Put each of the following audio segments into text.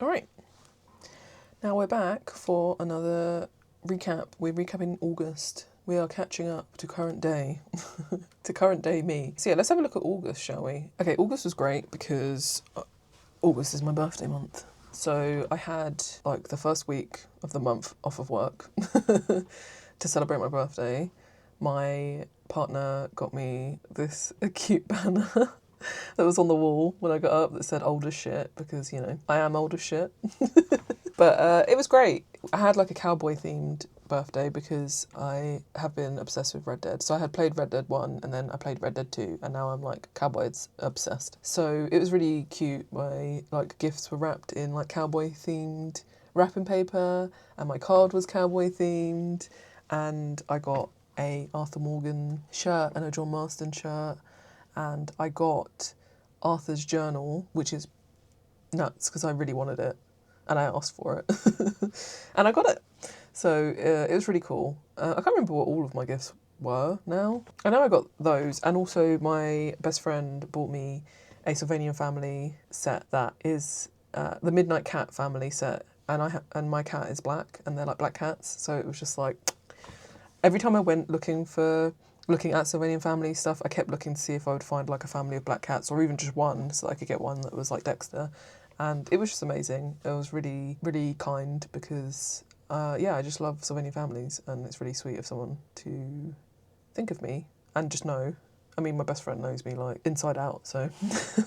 All right, now we're back for another recap. We're recapping August. We are catching up to current day, to current day me. So yeah, let's have a look at August, shall we? Okay, August was great because August is my birthday month. So I had like the first week of the month off of work to celebrate my birthday. My partner got me this cute banner that was on the wall when I got up that said old as shit because, you know, I am old as shit. But it was great. I had like a cowboy themed birthday because I have been obsessed with Red Dead. So I had played Red Dead 1 and then I played Red Dead 2 and now I'm like cowboys obsessed. So it was really cute. My like gifts were wrapped in like cowboy themed wrapping paper and my card was cowboy themed and I got a Arthur Morgan shirt and a John Marston shirt and I got Arthur's journal, which is nuts because I really wanted it and I asked for it and I got it. So it was really cool. I can't remember what all of my gifts were now. I know I got those, and also my best friend bought me a Sylvanian family set that is the Midnight Cat family set, and and my cat is black, and they're like black cats. So it was just like every time I went looking at Sylvanian family stuff, I kept looking to see if I would find like a family of black cats or even just one, so that I could get one that was like Dexter. And it was just amazing. It was really, really kind because, yeah, I just love Sylvanian families and it's really sweet of someone to think of me and just know. I mean, my best friend knows me like inside out, so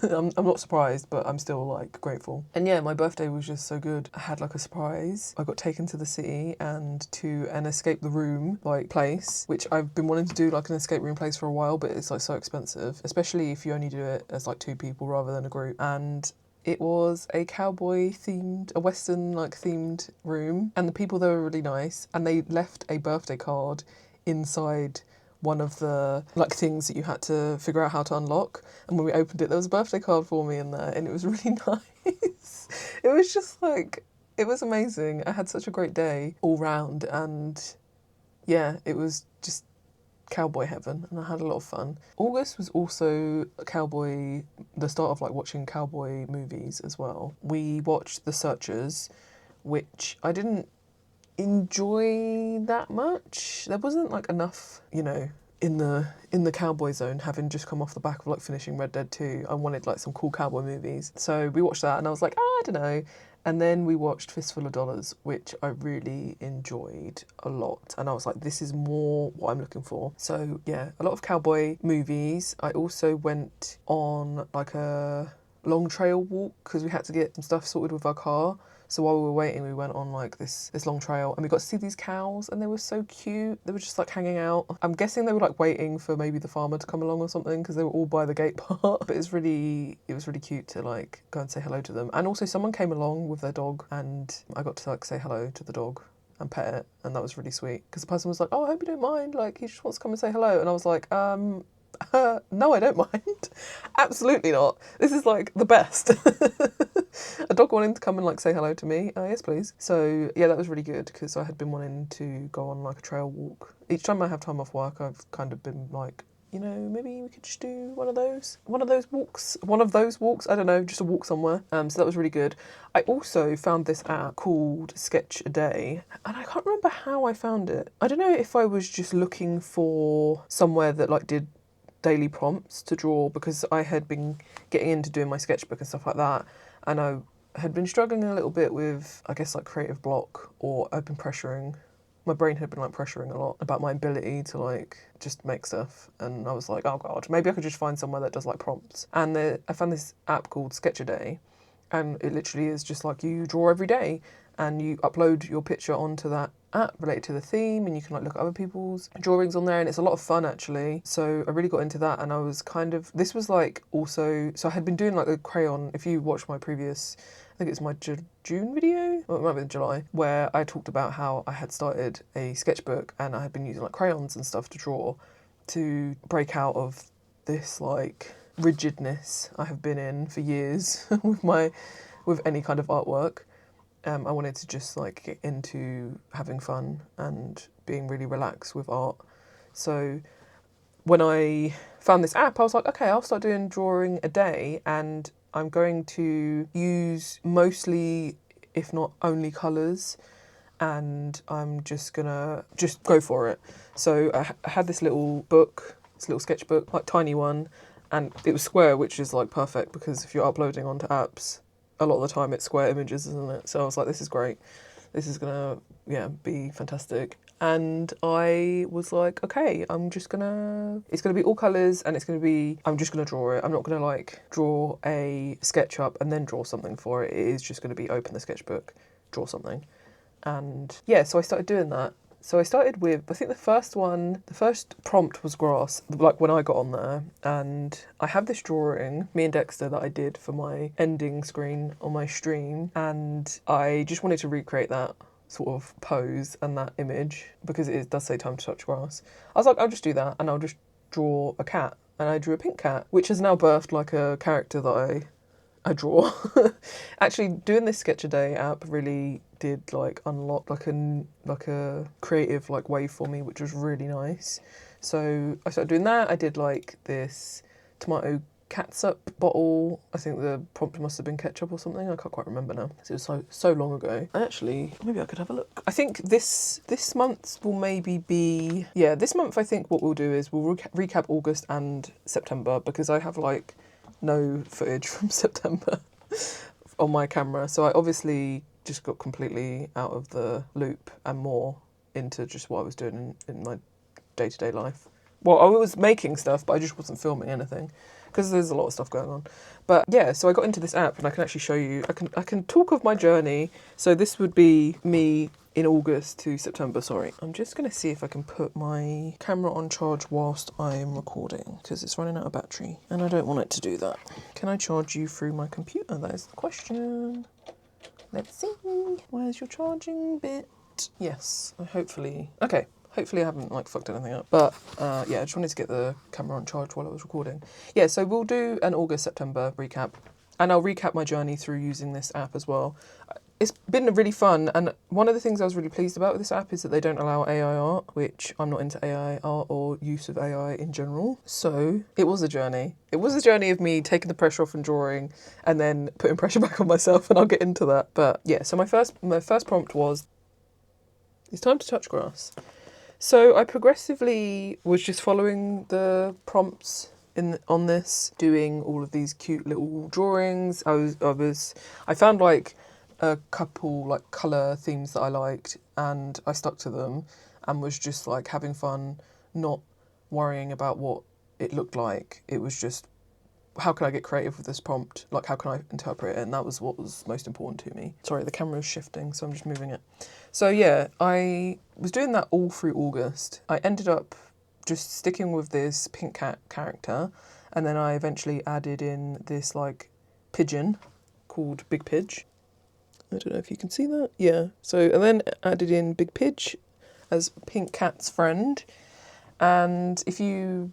I'm not surprised, but I'm still like grateful. And yeah, my birthday was just so good. I had like a surprise. I got taken to the city and to an escape the room like place, which I've been wanting to do like an escape room place for a while, but it's like so expensive, especially if you only do it as like 2 people rather than a group. And it was a cowboy themed, a Western like themed room, and the people there were really nice, and they left a birthday card inside one of the like things that you had to figure out how to unlock. And when we opened it, there was a birthday card for me in there, and it was really nice. It was just like, it was amazing. I had such a great day all round, and yeah, it was just cowboy heaven, and I had a lot of fun. August was also the start of like watching cowboy movies as well. We watched The Searchers, which I didn't enjoy that much. There wasn't like enough, you know, in the cowboy zone, having just come off the back of like finishing Red Dead 2. I wanted like some cool cowboy movies. So we watched that and I was like, I don't know. And then we watched Fistful of Dollars, which I really enjoyed a lot. And I was like, this is more what I'm looking for. So yeah, a lot of cowboy movies. I also went on like a long trail walk because we had to get some stuff sorted with our car. So while we were waiting, we went on like this long trail and we got to see these cows and they were so cute. They were just like hanging out. I'm guessing they were like waiting for maybe the farmer to come along or something because they were all by the gate part. But it was really cute to like go and say hello to them. And also someone came along with their dog and I got to like say hello to the dog and pet it, and that was really sweet because the person was like, oh, I hope you don't mind, like he just wants to come and say hello. And I was like, no, I don't mind. Absolutely not. This is like the best. A dog wanting to come and like say hello to me. Yes, please. So yeah, that was really good because I had been wanting to go on like a trail walk. Each time I have time off work, I've kind of been like, you know, maybe we could just do one of those walks. I don't know, just a walk somewhere. So that was really good. I also found this app called Sketch a Day, and I can't remember how I found it. I don't know if I was just looking for somewhere that like did daily prompts to draw because I had been getting into doing my sketchbook and stuff like that, and I had been struggling a little bit with, I guess, like creative block, or I've been pressuring. My brain had been like pressuring a lot about my ability to like just make stuff, and I was like, oh god, maybe I could just find somewhere that does like prompts. And I found this app called Sketch a Day, and it literally is just like you draw every day and you upload your picture onto that app related to the theme, and you can like look at other people's drawings on there, and it's a lot of fun actually. So I really got into that, and I was kind of, this was like also, so I had been doing like a crayon, if you watch my previous, I think it's my June video, or it might be July, where I talked about how I had started a sketchbook and I had been using like crayons and stuff to draw to break out of this like rigidness I have been in for years with any kind of artwork. I wanted to just like get into having fun and being really relaxed with art. So when I found this app, I was like, okay, I'll start doing drawing a day, and I'm going to use mostly if not only colours, and I'm just gonna go for it. So I had this little book, this little sketchbook, like tiny one, and it was square, which is like perfect because if you're uploading onto apps, a lot of the time it's square images, isn't it? So I was like, this is great. This is gonna, be fantastic. And I was like, okay, it's gonna be all colours, and I'm just gonna draw it. I'm not gonna like draw a SketchUp and then draw something for it. It is just gonna be open the sketchbook, draw something. And yeah, so I started doing that. So I started with, I think the first prompt was grass, like when I got on there. And I have this drawing, me and Dexter, that I did for my ending screen on my stream. And I just wanted to recreate that sort of pose and that image because it does say time to touch grass. I was like, I'll just do that and I'll just draw a cat. And I drew a pink cat, which has now birthed like a character that I draw. Actually, doing this Sketch a Day app really did like unlock like a creative like way for me, which was really nice. So I started doing that. I did like this tomato catsup bottle. I think the prompt must have been ketchup or something. I can't quite remember now. It was so long ago. Actually, maybe I could have a look. I think this month will maybe be this month. I think what we'll do is we'll recap August and September because I have like no footage from September on my camera, so I obviously just got completely out of the loop and more into just what I was doing in my day-to-day life. Well, I was making stuff, but I just wasn't filming anything because there's a lot of stuff going on. But yeah, so I got into this app and I can actually show you, I can talk of my journey. So this would be me in August to September, sorry. I'm just going to see if I can put my camera on charge whilst I'm recording because it's running out of battery and I don't want it to do that. Can I charge you through my computer? That is the question. Let's see. Where's your charging bit? Yes, hopefully. Okay. Hopefully I haven't like fucked anything up. But I just wanted to get the camera on charge while I was recording. Yeah, so we'll do an August-September recap. And I'll recap my journey through using this app as well. It's been really fun, and one of the things I was really pleased about with this app is that they don't allow AI art, which I'm not into AI art or use of AI in general. So it was a journey. It was a journey of me taking the pressure off and drawing and then putting pressure back on myself, and I'll get into that. But yeah, so my first prompt was, it's time to touch grass. So I progressively was just following the prompts on this, doing all of these cute little drawings. I found like a couple like colour themes that I liked and I stuck to them and was just like having fun, not worrying about what it looked like. It was just, how can I get creative with this prompt? Like, how can I interpret it? And that was what was most important to me. Sorry, the camera is shifting, so I'm just moving it. So yeah, I was doing that all through August. I ended up just sticking with this pink cat character, and then I eventually added in this like pigeon called Big Pidge. I don't know if you can see that. Yeah. So, and then added in Big Pidge as Pink Cat's friend. And if you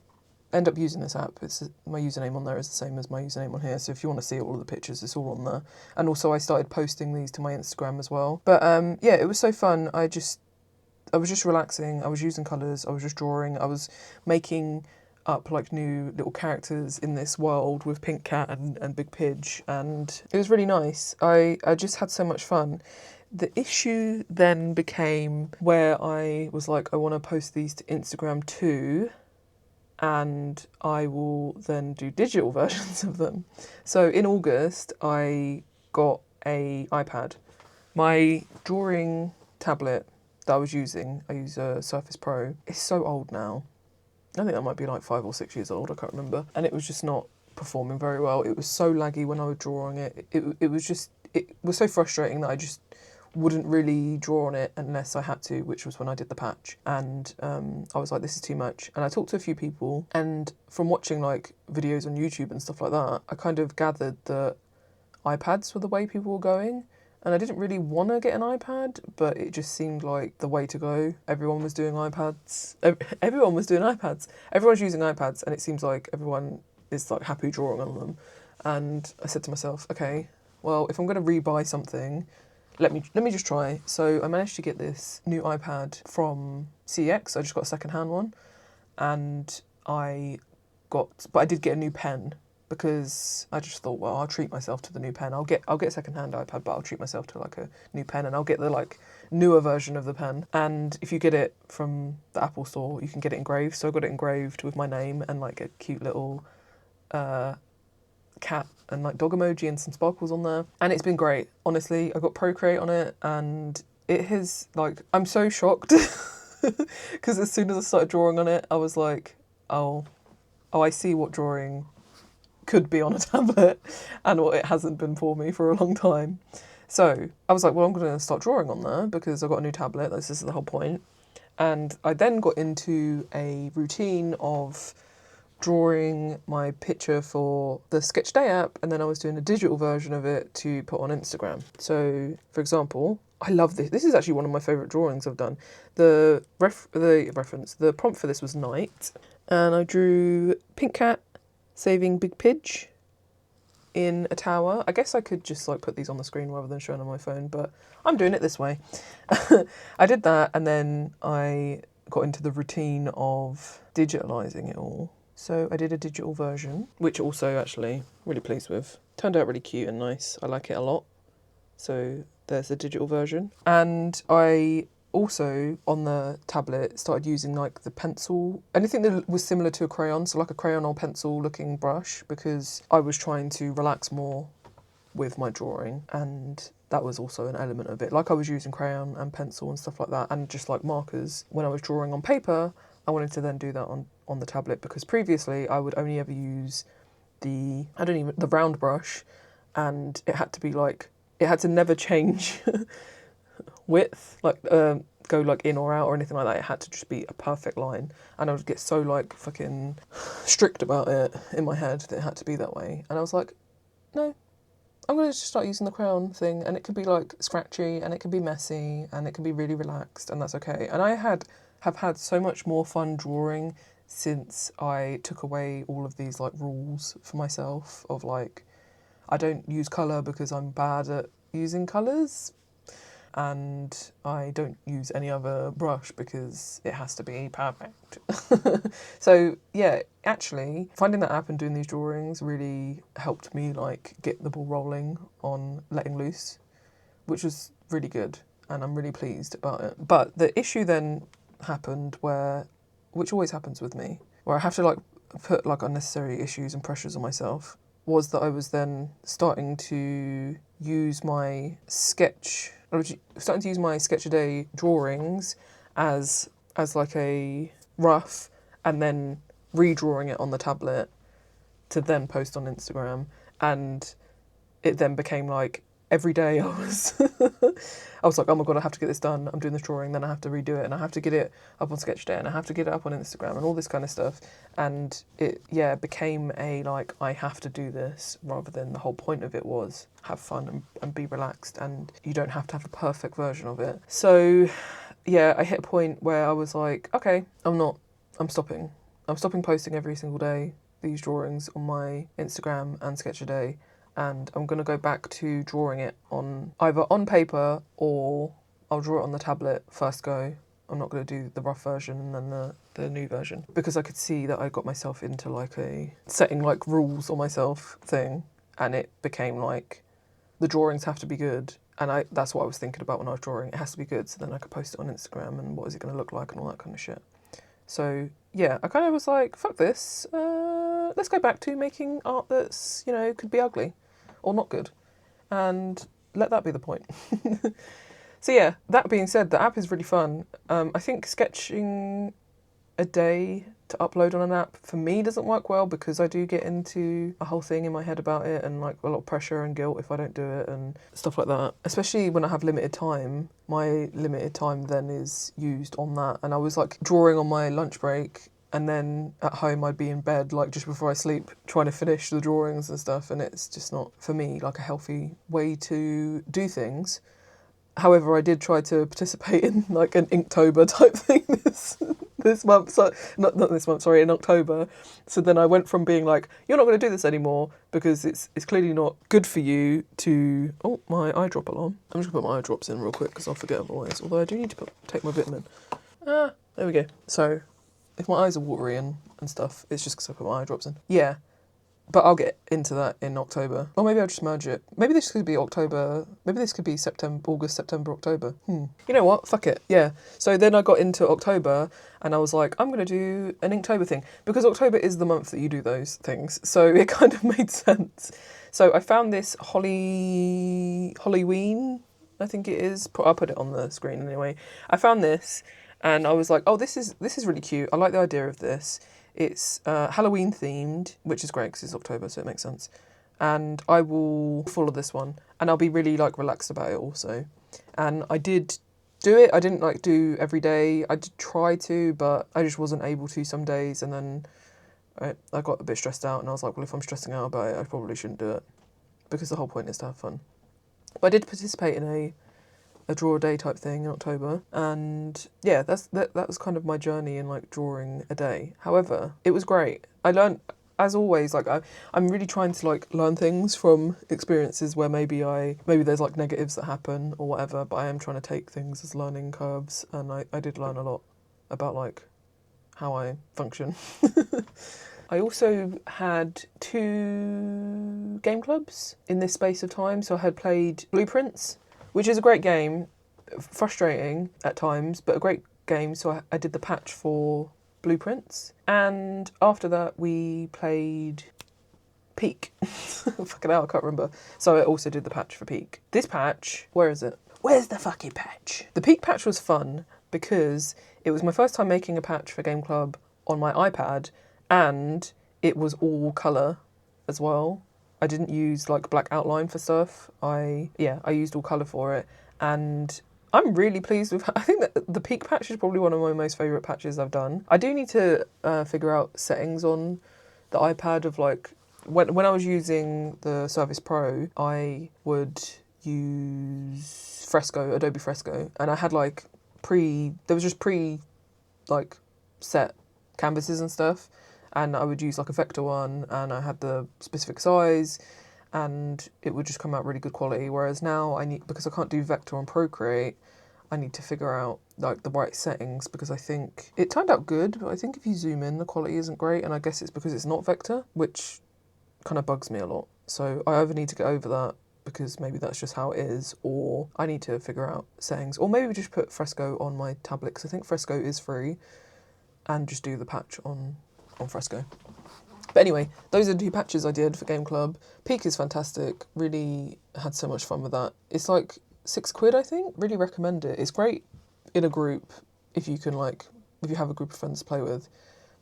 end up using this app, my username on there is the same as my username on here. So if you want to see all of the pictures, it's all on there. And also I started posting these to my Instagram as well. But it was so fun. I was just relaxing. I was using colours. I was just drawing. I was making up like new little characters in this world with Pink Cat and Big Pidge, and it was really nice. I just had so much fun. The issue then became where I was like, I want to post these to Instagram too, and I will then do digital versions of them. So in August, I got a iPad. My drawing tablet that I was using, I use a Surface Pro, it's so old now. I think that might be like 5 or 6 years old, I can't remember. And it was just not performing very well. It was so laggy when I was drawing it. It was so frustrating that I just wouldn't really draw on it unless I had to, which was when I did the patch. And I was like, this is too much. And I talked to a few people, and from watching like videos on YouTube and stuff like that, I kind of gathered that iPads were the way people were going. And I didn't really want to get an iPad, but it just seemed like the way to go. Everyone was doing iPads. Everyone was doing iPads. Everyone's using iPads, and it seems like everyone is like happy drawing on them. And I said to myself, okay, well, if I'm going to rebuy something, let me just try. So I managed to get this new iPad from CX. I just got a second-hand one, and but I did get a new pen. because I just thought, well, I'll treat myself to the new pen. I'll get a second-hand iPad, but I'll treat myself to like a new pen, and I'll get the like newer version of the pen. And if you get it from the Apple store, you can get it engraved. So I got it engraved with my name and like a cute little cat and like dog emoji and some sparkles on there. And it's been great. Honestly, I got Procreate on it, and it has, like, I'm so shocked because as soon as I started drawing on it, I was like, oh, I see what drawing could be on a tablet and what it hasn't been for me for a long time. So I was like, well, I'm going to start drawing on there because I've got a new tablet. This is the whole point. And I then got into a routine of drawing my picture for the Sketch Day app, and then I was doing a digital version of it to put on Instagram. So, for example, I love this. This is actually one of my favourite drawings I've done. The prompt for this was night, and I drew Pink Cat saving Big Pidge in a tower. I guess I could just like put these on the screen rather than showing on my phone, but I'm doing it this way. I did that, and then I got into the routine of digitalising it all. So I did a digital version, which also actually really pleased with. Turned out really cute and nice. I like it a lot. So there's the digital version. And I also, on the tablet, started using like the pencil, anything that was similar to a crayon, so like a crayon or pencil looking brush, because I was trying to relax more with my drawing, and that was also an element of it. Like I was using crayon and pencil and stuff like that, and just like markers. When I was drawing on paper, I wanted to then do that on the tablet, because previously I would only ever use the round brush, and it had to be like, it had to never change width, like go like in or out or anything like that. It had to just be a perfect line, and I would get so like fucking strict about it in my head that it had to be that way. And I was like, no, I'm going to just start using the crayon thing, and it could be like scratchy, and it can be messy, and it can be really relaxed, and that's okay. And I have had so much more fun drawing since I took away all of these like rules for myself of like, I don't use colour because I'm bad at using colours, and I don't use any other brush because it has to be perfect. So yeah, actually finding that app and doing these drawings really helped me like get the ball rolling on letting loose, which was really good, and I'm really pleased about it. But the issue then happened which always happens with me, where I have to like put like unnecessary issues and pressures on myself, was that I was then starting to use my Sketch a Day drawings as like a rough, and then redrawing it on the tablet to then post on Instagram. And it then became like every day I was like, oh my god, I have to get this done. I'm doing this drawing, then I have to redo it, and I have to get it up on Sketch Day, and I have to get it up on Instagram, and all this kind of stuff. And it became a like, I have to do this, rather than the whole point of it was have fun and be relaxed, and you don't have to have the perfect version of it. So yeah, I hit a point where I was like, okay, I'm stopping posting every single day these drawings on my Instagram and Sketch a Day. And I'm going to go back to drawing it on either on paper, or I'll draw it on the tablet first go. I'm not going to do the rough version and then the new version, because I could see that I got myself into like a setting like rules on myself thing, and it became like the drawings have to be good, and that's what I was thinking about when I was drawing. It has to be good, so then I could post it on Instagram, and what is it going to look like and all that kind of shit. So yeah, I kind of was like, fuck this, let's go back to making art that's, you know, could be ugly or not good, and let that be the point. So yeah, that being said, the app is really fun. I think sketching a day to upload on an app for me doesn't work well, because I do get into a whole thing in my head about it, and like a lot of pressure and guilt if I don't do it and stuff like that. Especially when I have limited time, my limited time then is used on that. And I was like drawing on my lunch break, and then at home I'd be in bed like just before I sleep trying to finish the drawings and stuff, and it's just not, for me, like a healthy way to do things. However, I did try to participate in like an Inktober type thing this month, so not this month, sorry, in October. So then I went from being like, you're not going to do this anymore because it's clearly not good for you, to, oh, my eye drop alarm. I'm just going to put my eye drops in real quick because I'll forget otherwise, although I do need to take my vitamin. There we go. So if my eyes are watery and stuff, it's just because I put my eye drops in. Yeah, But I'll get into that in October. Or maybe I'll just merge it. Maybe this could be October. Maybe this could be September, August, September, October. You know what? Fuck it. Yeah. So then I got into October and I was like, I'm going to do an Inktober thing. Because October is the month that you do those things. So it kind of made sense. So I found this Halloween, I think it is. I'll put it on the screen anyway. I found this and I was like, oh, this is really cute. I like the idea of this. It's Halloween themed, which is great because it's October, so it makes sense. And I will follow this one, and I'll be really like relaxed about it also. And I did do it. I didn't like do every day. I did try to, but I just wasn't able to some days. And then I got a bit stressed out, and I was like, well, if I'm stressing out about it, I probably shouldn't do it because the whole point is to have fun. But I did participate in a draw a day type thing in October, and yeah, that was kind of my journey in like drawing a day. However, it was great. I learned, as always, like I'm really trying to like learn things from experiences where maybe there's like negatives that happen or whatever, but I am trying to take things as learning curves, and I did learn a lot about like how I function. I also had 2 game clubs in this space of time. So I had played Blueprints, which is a great game, frustrating at times, but a great game. So I did the patch for Blueprints. And after that, we played Peak. Fucking hell, I can't remember. So I also did the patch for Peak. This patch, where is it? Where's the fucking patch? The Peak patch was fun because it was my first time making a patch for Game Club on my iPad, and it was all colour as well. I didn't use like black outline for stuff. I used all colour for it, and I'm really pleased with. I think that the Peak patch is probably one of my most favourite patches I've done. I do need to figure out settings on the iPad of like when I was using the Surface Pro, I would use Adobe Fresco, and I had like pre set canvases and stuff. And I would use like a vector one, and I had the specific size, and it would just come out really good quality. Whereas now because I can't do vector on Procreate, I need to figure out like the right settings, because I think it turned out good, but I think if you zoom in, the quality isn't great. And I guess it's because it's not vector, which kind of bugs me a lot. So I either need to get over that, because maybe that's just how it is, or I need to figure out settings, or maybe just put Fresco on my tablet, because I think Fresco is free, and just do the patch on Fresco. But anyway, those are the 2 patches I did for Game Club. Peak is fantastic. Really had so much fun with that. It's like £6, I think. Really recommend it. It's great in a group if you have a group of friends to play with.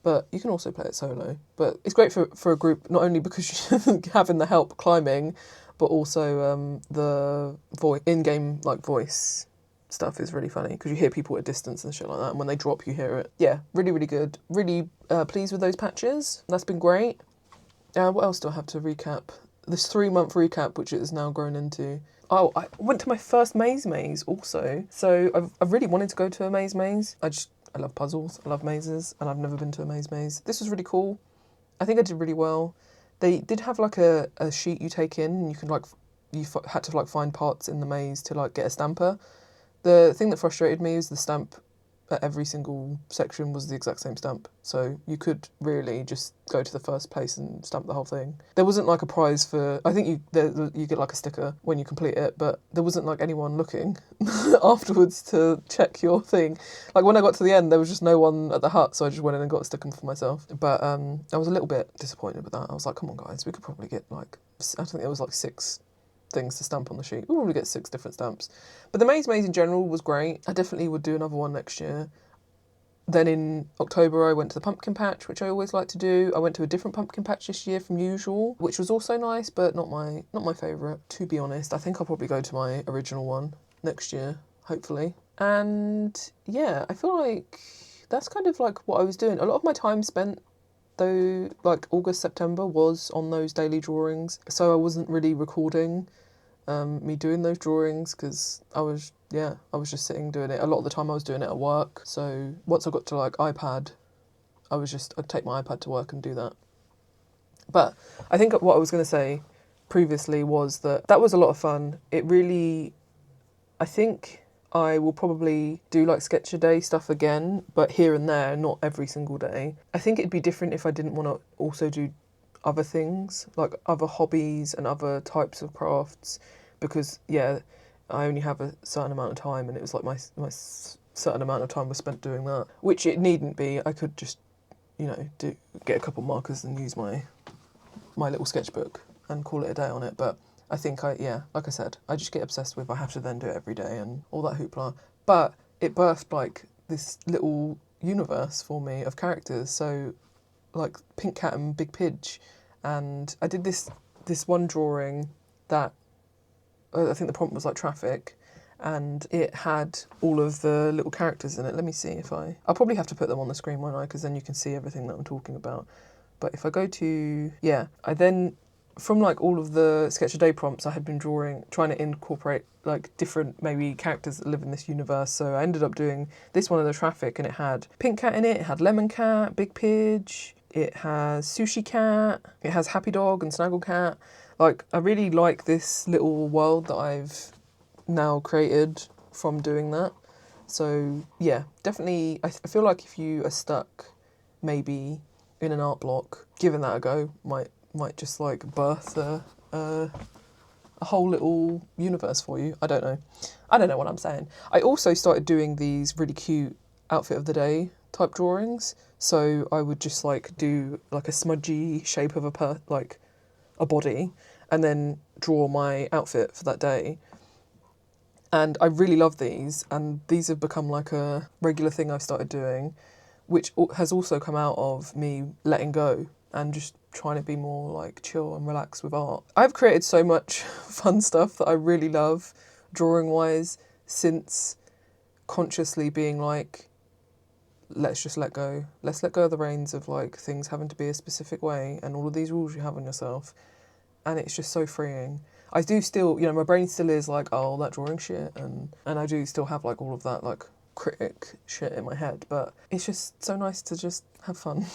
But you can also play it solo. But it's great for a group, not only because you're having the help climbing, but also the in-game like voice stuff is really funny, because you hear people at a distance and shit like that, and when they drop you hear it. Yeah, really, really good. Really pleased with those patches. That's been great. What else do I have to recap? This 3-month recap, which it has now grown into. Oh, I went to my first maze also. So I've really wanted to go to a maze. I love puzzles, I love mazes, and I've never been to a maze. This was really cool. I think I did really well. They did have like a sheet you take in, and you can had to like find parts in the maze to like get a stamper. The thing that frustrated me is the stamp at every single section was the exact same stamp. So you could really just go to the first place and stamp the whole thing. There wasn't like a prize for... I think you get like a sticker when you complete it, but there wasn't like anyone looking afterwards to check your thing. Like when I got to the end, there was just no one at the hut, so I just went in and got a sticker for myself. But I was a little bit disappointed with that. I was like, come on guys, we could probably get like... I think it was like 6 things to stamp on the sheet. We'll probably get 6 different stamps. But the maze in general was great. I definitely would do another one next year. Then in October I went to the pumpkin patch, which I always like to do. I went to a different pumpkin patch this year from usual, which was also nice, but not my favourite, to be honest. I think I'll probably go to my original one next year, hopefully. And yeah, I feel like that's kind of like what I was doing. A lot of my time spent though, like August, September, was on those daily drawings. So I wasn't really recording me doing those drawings, because I was just sitting doing it. A lot of the time I was doing it at work. So once I got to like iPad, I'd take my iPad to work and do that. But I think what I was going to say previously was that was a lot of fun. It really, I think I will probably do like sketch a day stuff again, but here and there, not every single day. I think it'd be different if I didn't want to also do other things, like other hobbies and other types of crafts, because yeah, I only have a certain amount of time, and it was like my certain amount of time was spent doing that, which it needn't be. I could just, you know, get a couple markers and use my little sketchbook and call it a day on it. But I think like I said, I just get obsessed with I have to then do it every day and all that hoopla. But it birthed like this little universe for me of characters. So like Pink Cat and Big Pidge, and I did this one drawing that I think the prompt was like traffic, and it had all of the little characters in it. Let me see if I'll probably have to put them on the screen, won't I? Because then you can see everything that I'm talking about. But if I go to, I then, from like all of the sketch a day prompts, I had been trying to incorporate like different maybe characters that live in this universe. So I ended up doing this one of the traffic, and it had Pink Cat in it, it had Lemon Cat, Big Pidge, it has Sushi Cat, it has Happy Dog and Snaggle Cat. Like, I really like this little world that I've now created from doing that. So yeah, definitely, I feel like if you are stuck maybe in an art block, giving that a go might just like birth a whole little universe for you. I don't know what I'm saying. I also started doing these really cute outfit of the day type drawings. So I would just like do like a smudgy shape of a body, and then draw my outfit for that day. And I really love these, and these have become like a regular thing I've started doing, which has also come out of me letting go and just trying to be more like chill and relaxed with art. I've created so much fun stuff that I really love drawing wise since consciously being like, let's just let go. Let's let go of the reins of like things having to be a specific way and all of these rules you have on yourself. And it's just so freeing. I do still, you know, my brain still is like, oh, that drawing shit, and I do still have like all of that like critic shit in my head, but it's just so nice to just have fun.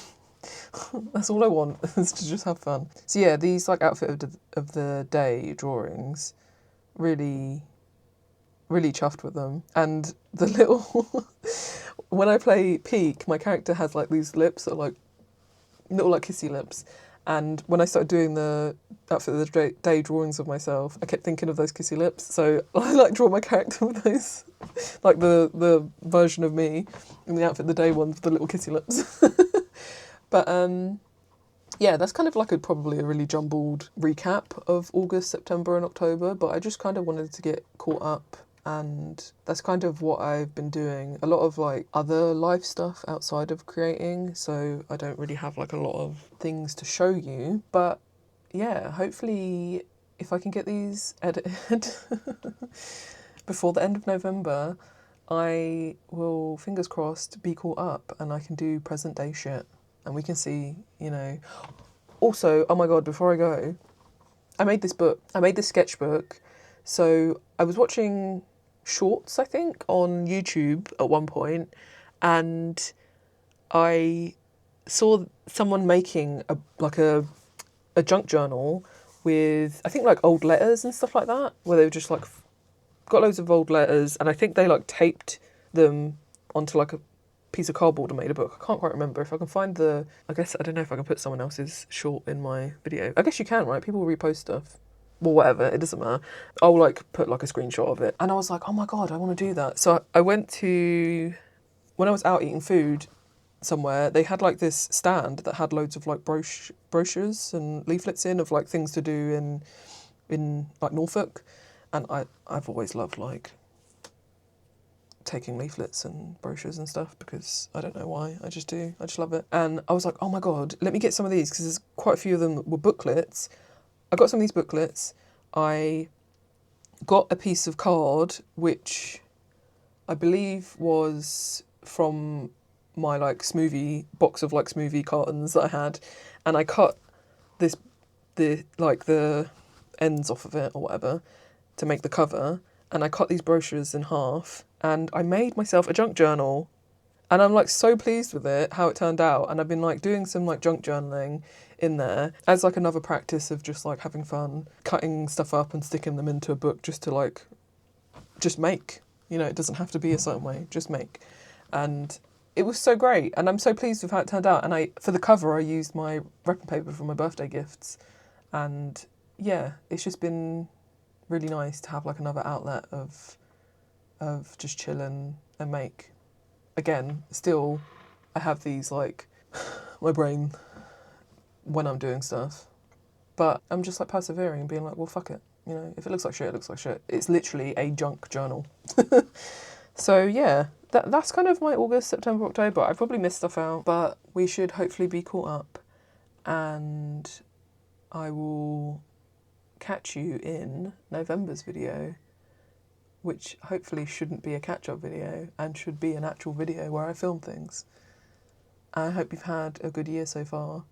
That's all I want, is to just have fun. So yeah, these like outfit of the day drawings, really, really chuffed with them. And the little, when I play Peak, my character has like these lips that are like little like kissy lips. And when I started doing the outfit of the day drawings of myself, I kept thinking of those kissy lips. So I like draw my character with those, like the version of me in the outfit of the day ones with the little kissy lips. But yeah, that's kind of like probably a really jumbled recap of August, September and October. But I just kind of wanted to get caught up. And that's kind of what I've been doing. A lot of like other life stuff outside of creating. So I don't really have like a lot of things to show you. But yeah, hopefully if I can get these edited before the end of November, I will, fingers crossed, be caught up and I can do present day shit. And we can see, you know. Also, oh my God, before I go, I made this sketchbook. So I was watching shorts, I think, on YouTube at one point, and I saw someone making a junk journal with, I think, like old letters and stuff like that, where they were just like got loads of old letters, and I think they like taped them onto like a piece of cardboard and made a book. I can't quite remember. If I can find I don't know if I can put someone else's short in my video. I guess you can, right? People repost stuff. Well, whatever, it doesn't matter. I'll like put like a screenshot of it. And I was like, oh my God, I want to do that. So I went to, when I was out eating food somewhere, they had like this stand that had loads of like brochures and leaflets in of like things to do in like Norfolk. And I've always loved like taking leaflets and brochures and stuff, because I don't know why, I just do. I just love it. And I was like, oh my God, let me get some of these, because there's quite a few of them that were booklets. I got some of these booklets. I got a piece of card, which I believe was from my like smoothie box of like smoothie cartons that I had, and I cut the ends off of it or whatever to make the cover, and I cut these brochures in half, and I made myself a junk journal. And I'm like so pleased with it, how it turned out. And I've been like doing some like junk journaling in there as like another practice of just like having fun, cutting stuff up and sticking them into a book just to like, just make, you know, it doesn't have to be a certain way, just make. And it was so great, and I'm so pleased with how it turned out. And for the cover, I used my wrapping paper from my birthday gifts, and yeah, it's just been really nice to have like another outlet of just chill and make. Again, still, I have these like my brain when I'm doing stuff, but I'm just like persevering and being like, well, fuck it. You know, if it looks like shit, it looks like shit. It's literally a junk journal. So yeah, that's kind of my August, September, October. I probably missed stuff out, but we should hopefully be caught up, and I will catch you in November's video, which hopefully shouldn't be a catch-up video and should be an actual video where I film things. I hope you've had a good year so far,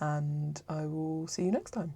and I will see you next time.